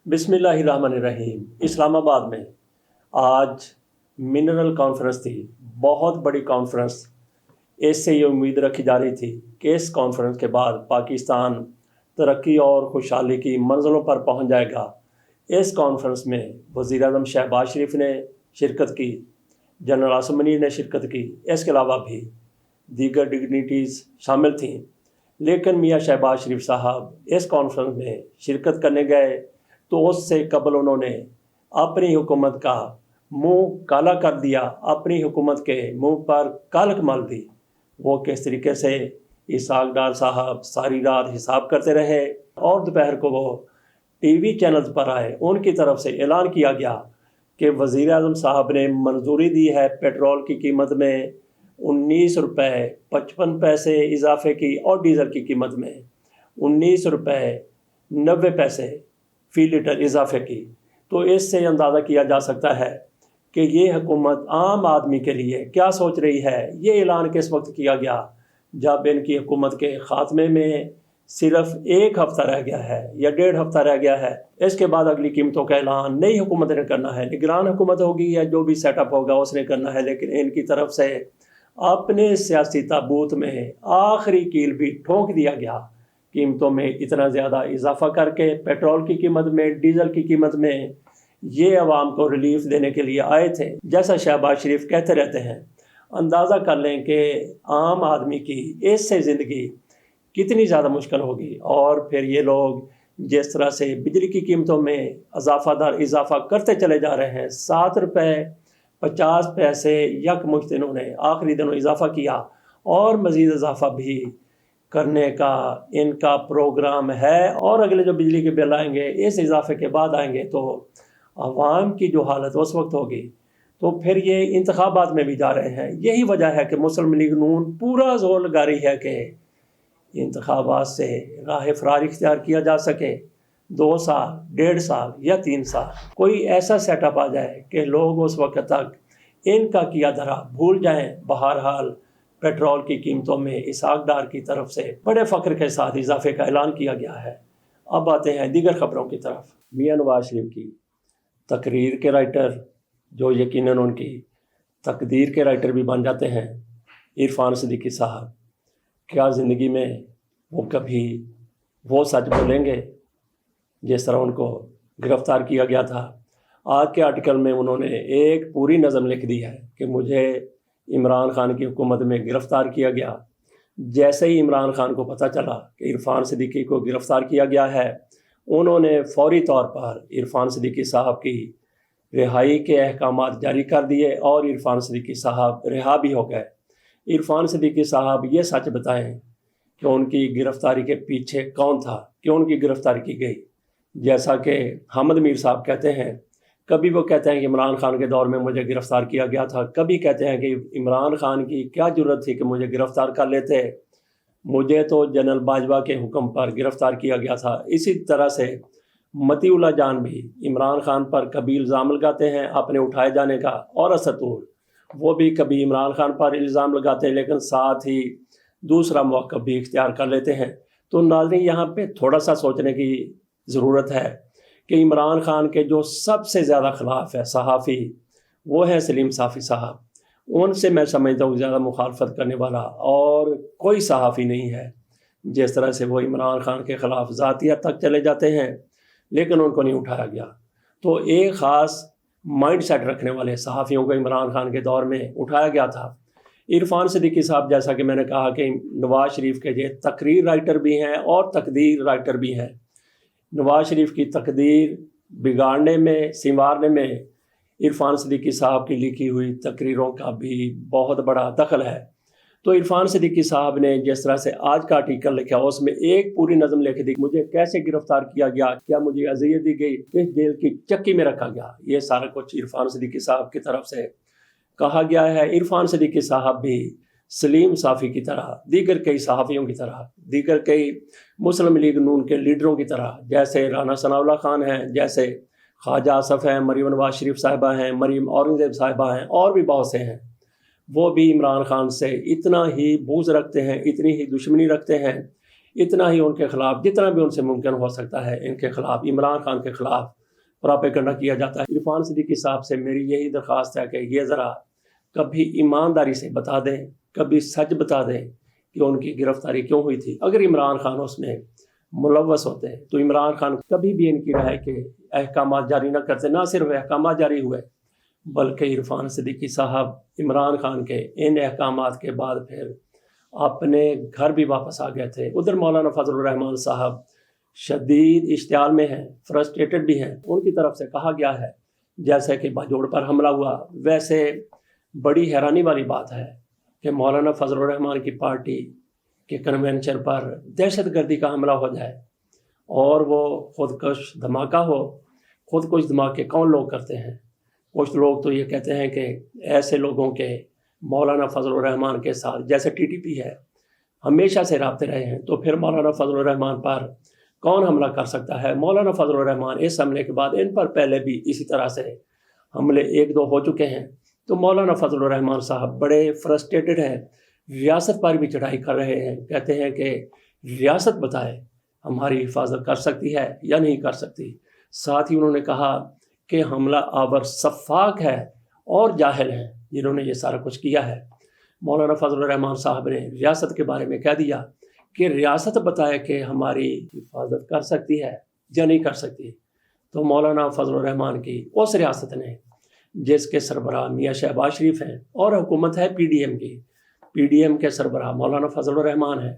बिस्मिल्लाहिर्रहमानिर्रहीम। इस्लामाबाद में आज मिनरल कॉन्फ्रेंस थी, बहुत बड़ी कॉन्फ्रेंस। इससे ये उम्मीद रखी जा रही थी कि इस कॉन्फ्रेंस के बाद पाकिस्तान तरक्की और खुशहाली की मंजिलों पर पहुंच जाएगा। इस कॉन्फ्रेंस में वज़ीर-ए-आज़म शहबाज शरीफ ने शिरकत की, जनरल आसिम मुनीर ने शिरकत की, इसके अलावा भी दीगर डिग्निटीज़ शामिल थीं। लेकिन मियाँ शहबाज शरीफ साहब इस कॉन्फ्रेंस में शिरकत करने गए तो उससे कबल उन्होंने अपनी हुकूमत का मुंह काला कर दिया, अपनी हुकूमत के मुंह पर कालक मल दी। वो किस तरीके से इसहाक डार साहब सारी रात हिसाब करते रहे और दोपहर को वो टीवी चैनल्स पर आए, उनकी तरफ से ऐलान किया गया कि वज़ीर-ए-आज़म साहब ने मंजूरी दी है पेट्रोल की कीमत में 19 रुपये 55 पैसे इजाफे की और डीज़ल की कीमत में 19 रुपये 90 पैसे फ़ी लीटर इजाफे की। तो इससे अंदाज़ा किया जा सकता है कि ये हुकूमत आम आदमी के लिए क्या सोच रही है। ये ऐलान किस वक्त किया गया जब इनकी हुकूमत के ख़ात्मे में सिर्फ 1 हफ़्ता रह गया है या 1.5 हफ़्ता रह गया है। इसके बाद अगली कीमतों का ऐलान नई हुकूमत ने करना है, निगरान हुकूमत होगी या जो भी सेटअप होगा उसने करना है। लेकिन इनकी तरफ से अपने सियासी ताबूत में आखिरी कील भी ठोंक दिया गया। कीमतों में इतना ज़्यादा इजाफा करके पेट्रोल की कीमत में, डीज़ल की कीमत में ये अवाम को रिलीफ देने के लिए आए थे। जैसा शहबाज शरीफ कहते रहते हैं, अंदाज़ा कर लें कि आम आदमी की इससे ज़िंदगी कितनी ज़्यादा मुश्किल होगी। और फिर ये लोग जिस तरह से बिजली की कीमतों में इजाफा करते चले जा रहे हैं, 7 रुपये 50 पैसे यकमुश्त इन्होंने आखिरी दिनों इजाफा किया और मज़ीद इजाफा भी करने का इनका प्रोग्राम है। और अगले जो बिजली के बिल आएंगे इस इजाफे के बाद आएंगे तो अवाम की जो हालत उस वक्त होगी। तो फिर ये इंतखाबात में भी जा रहे हैं। यही वजह है कि मुस्लिम लीग नून पूरा जोर लगा रही है कि इंतखाबात से राह फरार इख्तियार किया जा सके। 2 साल, 1.5 साल या 3 साल कोई ऐसा सेटअप आ जाए कि लोग उस वक्त तक इनका किया धरा भूल जाएं। बहरहाल पेट्रोल की कीमतों में इसहाक डार की तरफ से बड़े फ़ख्र के साथ इजाफे का ऐलान किया गया है। अब आते हैं दीगर ख़बरों की तरफ। मियाँ नवाज शरीफ की तकरीर के राइटर, जो यकीनन उनकी तकदीर के राइटर भी बन जाते हैं, इरफान सिद्दीकी साहब, क्या ज़िंदगी में वो कभी वो सच बोलेंगे जिस तरह उनको गिरफ़्तार किया गया था। आज के आर्टिकल में उन्होंने एक पूरी नज़म लिख दी है कि मुझे इमरान खान की हुकूमत में गिरफ़्तार किया गया। जैसे ही इमरान खान को पता चला कि इरफान सिद्दीकी को गिरफ़्तार किया गया है, उन्होंने फौरी तौर पर इरफान सिद्दीकी साहब की रिहाई के अहकामात जारी कर दिए और इरफान सिद्दीकी साहब रिहा भी हो गए। इरफान सिद्दीकी साहब ये सच बताएं कि उनकी गिरफ़्तारी के पीछे कौन था, क्यों उनकी गिरफ़्तारी की गई। जैसा कि हमद मीर साहब कहते हैं, कभी वो कहते हैं कि इमरान खान के दौर में मुझे गिरफ़्तार किया गया था, कभी कहते हैं कि इमरान खान की क्या ज़रूरत थी कि मुझे गिरफ़्तार कर लेते, मुझे तो जनरल बाजवा के हुक्म पर गिरफ़्तार किया गया था। इसी तरह से मतीउल्लाह जान भी इमरान खान पर कभी इल्ज़ाम लगाते हैं अपने उठाए जाने का, और असतूर वो भी कभी इमरान खान पर इल्ज़ाम लगाते हैं लेकिन साथ ही दूसरा मौक़िफ़ भी इख्तियार कर लेते हैं। तो नाज़रीन, यहाँ पे थोड़ा सा सोचने की ज़रूरत है कि इमरान खान के जो सबसे ज़्यादा ख़िलाफ़ है सहाफ़ी, वो है सलीम साफ़ी साहब। उनसे मैं समझता हूँ ज़्यादा मुखालफत करने वाला और कोई सहाफ़ी नहीं है। जिस तरह से वो इमरान खान के ख़िलाफ़ ज़ातियत तक चले जाते हैं लेकिन उनको नहीं उठाया गया। तो एक ख़ास माइंड सेट रखने वाले सहाफ़ियों को इमरान खान के दौर में उठाया गया था। इरफान सिद्दीकी साहब, जैसा कि मैंने कहा कि नवाज़ शरीफ के ये तकरीर राइटर भी हैं और तकदीर राइटर भी हैं। नवाज़ शरीफ की तकदीर बिगाड़ने में, संवारने में इरफान सिद्दीकी साहब की लिखी हुई तकरीरों का भी बहुत बड़ा दखल है। तो इरफान सिद्दीकी साहब ने जिस तरह से आज का आर्टिकल लिखा, उसमें एक पूरी नज़म लिख दी, मुझे कैसे गिरफ़्तार किया गया, क्या मुझे अज़ियत दी गई, किस जेल की चक्की में रखा गया, ये सारा कुछ इरफान सिद्दीकी साहब की तरफ से कहा गया है। इरफान सिद्दीकी साहब भी सलीम साफ़ी की तरह, दीगर कई सहाफ़ियों की तरह, दीगर कई मुस्लिम लीग नून के लीडरों की तरह, जैसे राना सनाउल्लाह खान हैं, जैसे ख्वाजा आसफ़ हैं, मरीम नवाज शरीफ साहिबा हैं, मरीम औरंगज़ेब साहिबा हैं, और भी बहुत से हैं, वो भी इमरान खान से इतना ही बूझ रखते हैं, इतनी ही दुश्मनी रखते हैं اتنا ہی ان کے خلاف جتنا بھی ان سے ممکن ہو سکتا ہے ان کے خلاف، عمران خان کے خلاف پراپیگنڈا کیا جاتا ہے۔ عرفان صدیقی صاحب سے میری یہی درخواست ہے کہ یہ ذرا کبھی ایمانداری سے بتا دیں، کبھی سچ بتا دیں کہ ان کی گرفتاری کیوں ہوئی تھی۔ اگر عمران خان اس میں ملوث ہوتے تو عمران خان کبھی بھی ان کی رائے کے احکامات جاری نہ کرتے۔ نہ صرف احکامات جاری ہوئے بلکہ عرفان صدیقی صاحب عمران خان کے ان احکامات کے بعد پھر اپنے گھر بھی واپس آ گئے تھے۔ ادھر مولانا فضل الرحمان صاحب شدید اشتعال میں ہیں، فرسٹریٹڈ بھی ہیں۔ ان کی طرف سے کہا گیا ہے جیسے کہ باجوڑ پر حملہ ہوا، ویسے بڑی حیرانی والی بات ہے کہ مولانا فضل الرحمان کی پارٹی کے کنونشن پر دہشت گردی کا حملہ ہو جائے اور وہ خودکش دھماکہ ہو۔ خودکش دھماکے کون لوگ کرتے ہیں؟ کچھ لوگ تو یہ کہتے ہیں کہ ایسے لوگوں کے مولانا فضل الرحمان کے ساتھ، جیسے ٹی ٹی پی ہے، ہمیشہ سے رابطے رہے ہیں، تو پھر مولانا فضل الرحمان پر کون حملہ کر سکتا ہے؟ مولانا فضل الرحمان اس حملے کے بعد ان پر پہلے بھی اسی طرح سے حملے 1-2 ہو چکے ہیں، تو مولانا فضل الرحمان صاحب بڑے فرسٹریٹڈ ہیں، ریاست پر بھی چڑھائی کر رہے ہیں، کہتے ہیں کہ ریاست بتائے ہماری حفاظت کر سکتی ہے یا نہیں کر سکتی۔ ساتھ ہی انہوں نے کہا کہ حملہ آور سفاک ہے اور جاہل ہیں جنہوں نے یہ سارا کچھ کیا ہے۔ مولانا فضل الرحمان صاحب نے ریاست کے بارے میں کہہ دیا کہ ریاست بتائے کہ ہماری حفاظت کر سکتی ہے یا نہیں کر سکتی۔ تو مولانا فضل الرحمان کی اس ریاست نے، جس کے سربراہ میاں شہباز شریف ہیں اور حکومت ہے پی ڈی ایم کی، پی ڈی ایم کے سربراہ مولانا فضل الرحمان ہیں،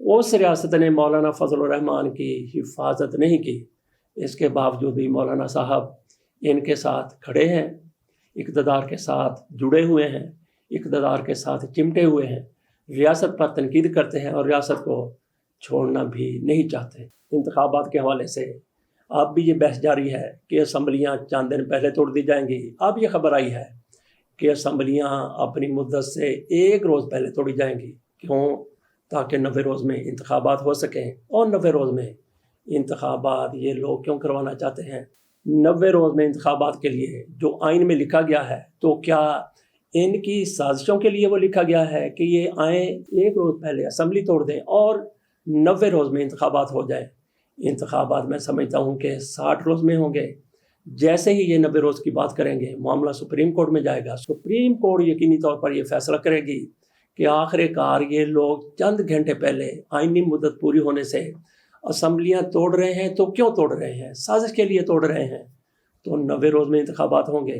اس ریاست نے مولانا فضل الرحمان کی حفاظت نہیں کی۔ اس کے باوجود بھی مولانا صاحب ان کے ساتھ کھڑے ہیں، اقتدار کے ساتھ جڑے ہوئے ہیں، اقتدار کے ساتھ چمٹے ہوئے ہیں، ریاست پر تنقید کرتے ہیں اور ریاست کو چھوڑنا بھی نہیں چاہتے۔ انتخابات کے حوالے سے اب بھی یہ بحث جاری ہے کہ اسمبلیاں چند دن پہلے توڑ دی جائیں گی۔ اب یہ خبر آئی ہے کہ اسمبلیاں اپنی مدت سے 1 روز پہلے توڑی جائیں گی۔ کیوں؟ تاکہ 90 روز میں انتخابات ہو سکیں۔ اور 90 روز میں انتخابات یہ لوگ کیوں کروانا چاہتے ہیں؟ 90 روز میں انتخابات کے لیے جو آئین میں لکھا گیا ہے، تو کیا ان کی سازشوں کے لیے وہ لکھا گیا ہے کہ یہ آئیں 1 روز پہلے اسمبلی توڑ دیں اور 90 روز میں انتخابات ہو جائیں؟ انتخابات میں سمجھتا ہوں کہ 60 روز میں ہوں گے۔ جیسے ہی یہ 90 روز کی بات کریں گے، معاملہ سپریم کورٹ میں جائے گا۔ سپریم کورٹ یقینی طور پر یہ فیصلہ کرے گی کہ آخر کار یہ لوگ چند گھنٹے پہلے آئینی مدت پوری ہونے سے اسمبلیاں توڑ رہے ہیں، تو کیوں توڑ رہے ہیں؟ سازش کے لیے توڑ رہے ہیں۔ تو 90 روز میں انتخابات ہوں گے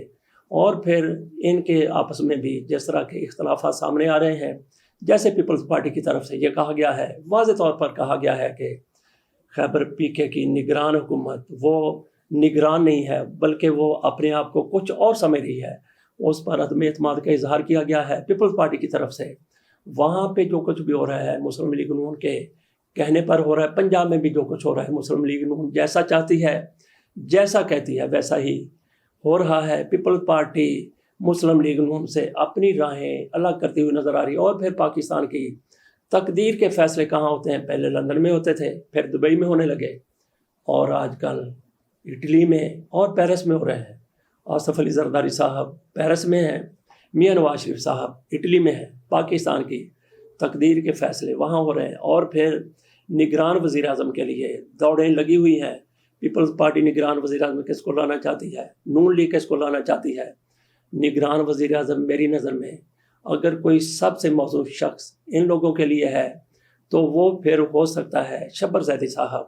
اور پھر ان کے آپس میں بھی جس طرح کے اختلافات سامنے آ رہے ہیں، جیسے پیپلز پارٹی کی طرف سے یہ کہا گیا ہے، واضح طور پر کہا گیا ہے کہ خیبر پی کے کی نگران حکومت وہ نگران نہیں ہے، بلکہ وہ اپنے آپ کو کچھ اور سمجھ رہی ہے۔ اس پر عدم اعتماد کا اظہار کیا گیا ہے پیپلز پارٹی کی طرف سے۔ وہاں پہ جو کچھ بھی ہو رہا ہے مسلم لیگ نون کے کہنے پر ہو رہا ہے، پنجاب میں بھی جو کچھ ہو رہا ہے مسلم لیگ نون جیسا چاہتی ہے، جیسا کہتی ہے ویسا ہی ہو رہا ہے۔ پیپلز پارٹی مسلم لیگ نون سے اپنی راہیں الگ کرتی ہوئی نظر آ رہی ہے۔ اور پھر پاکستان کی تقدیر کے فیصلے کہاں ہوتے ہیں؟ پہلے لندن میں ہوتے تھے، پھر دبئی میں ہونے لگے، اور آج کل اٹلی میں اور پیرس میں ہو رہے ہیں۔ آصف علی زرداری صاحب پیرس میں ہیں، میاں نواز شریف صاحب اٹلی میں ہیں۔ پاکستان کی تقدیر کے فیصلے وہاں ہو رہے ہیں، اور پھر نگران وزیر اعظم کے لیے دوڑیں لگی ہوئی ہیں۔ پیپلز پارٹی نگران وزیر اعظم کس کو لانا چاہتی ہے؟ نون لیگ کس کو لانا چاہتی ہے؟ نگران وزیر اعظم میری نظر میں اگر کوئی سب سے موزوں شخص ان لوگوں کے لیے ہے تو وہ پھر ہو سکتا ہے شبر زیدی صاحب،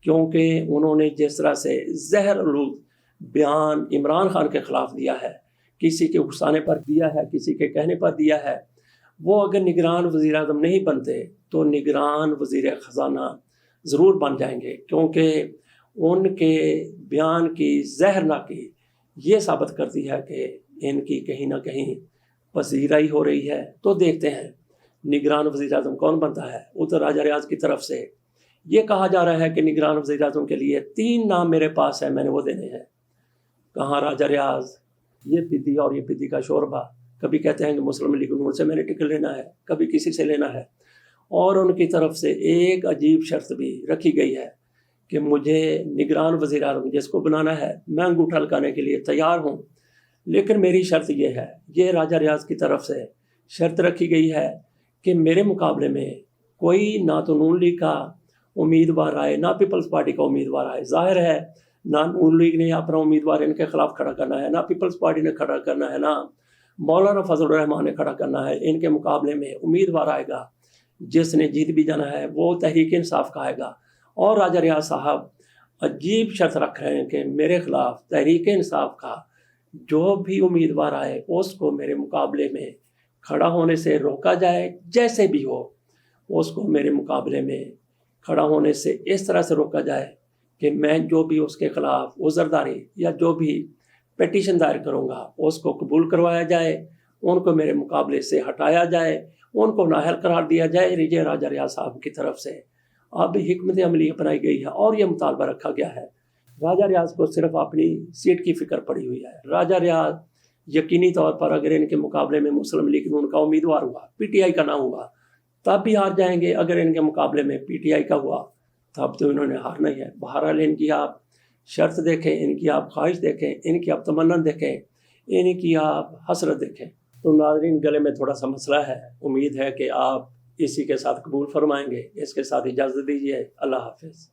کیونکہ انہوں نے جس طرح سے زہر آلود بیان عمران خان کے خلاف دیا ہے، کسی کے اکسانے پر دیا ہے، کسی کے کہنے پر دیا ہے، وہ اگر نگران وزیر اعظم نہیں بنتے تو نگران وزیر خزانہ ضرور بن جائیں گے، کیونکہ ان کے بیان کی زہرناکی یہ ثابت کرتی ہے کہ ان کی کہیں نہ کہیں پذیرائی ہو رہی ہے۔ تو دیکھتے ہیں نگران وزیر اعظم کون بنتا ہے۔ ادھر راجہ ریاض کی طرف سے یہ کہا جا رہا ہے کہ نگران وزیر اعظم کے لیے 3 نام میرے پاس ہیں، میں نے وہ دینے ہیں۔ کہاں راجہ ریاض، یہ پدی اور یہ پدی کا شوربہ، کبھی کہتے ہیں کہ مسلم لیگ نون سے میں نے ٹکٹ لینا ہے، کبھی کسی سے لینا ہے، اور ان کی طرف سے ایک عجیب شرط بھی رکھی گئی ہے کہ مجھے نگران وزیر اعظم جس کو بنانا ہے میں انگوٹھا لگانے کے لیے تیار ہوں، لیکن میری شرط یہ ہے، یہ راجہ ریاض کی طرف سے شرط رکھی گئی ہے کہ میرے مقابلے میں कोई ना तो नून लीग का उम्मीदवार आए, ना पीपल्स पार्टी का उम्मीदवार आए। जाहिर है ना नून लीग ने अपना उम्मीदवार इनके खिलाफ खड़ा करना है, ना पीपल्स पार्टी ने खड़ा करना है, ना मौलाना फजल रहमान ने खड़ा करना है। इनके मुकाबले में उम्मीदवार आएगा जिसने जीत भी जाना है, वो तहरीक इंसाफ का आएगा। और राजा रियाज साहब अजीब शर्त रख रहे हैं कि मेरे खिलाफ तहरीक इंसाफ का जो भी उम्मीदवार आए उसको मेरे मुकाबले में खड़ा होने से रोका जाए, जैसे भी हो उसको मेरे मुकाबले में खड़ा होने से इस तरह से रोका जाए कि मैं जो भी उसके खिलाफ उज़रदारी या जो भी पिटीशन दायर करूँगा उसको कबूल करवाया जाए, उनको मेरे मुकाबले से हटाया जाए, उनको नाअहल करार दिया जाए रिजे राजा रियाज साहब की तरफ से। अब हिकमत अमली अपनाई गई है और ये मुतालबा रखा गया है। राजा रियाज को सिर्फ अपनी सीट की फिक्र पड़ी हुई है। राजा रियाज यकीनी तौर पर अगर इनके मुकाबले में मुस्लिम लीग नून का उम्मीदवार हुआ, पीटीआई का ना हुआ, तब भी हार जाएंगे। अगर इनके मुकाबले में पीटीआई का हुआ तब तो इन्होंने हारना ही है। बहरहाल इनकी आप शर्त देखें, इनकी आप ख्वाहिश देखें, इनकी आप तमन्ना देखें, इनकी आप हसरत देखें। तो नाज़रीन, गले में थोड़ा सा मसला है, उम्मीद है कि आप इसी के साथ कबूल फरमाएंगे। इसके साथ इजाज़त दीजिए। अल्लाह हाफिज़।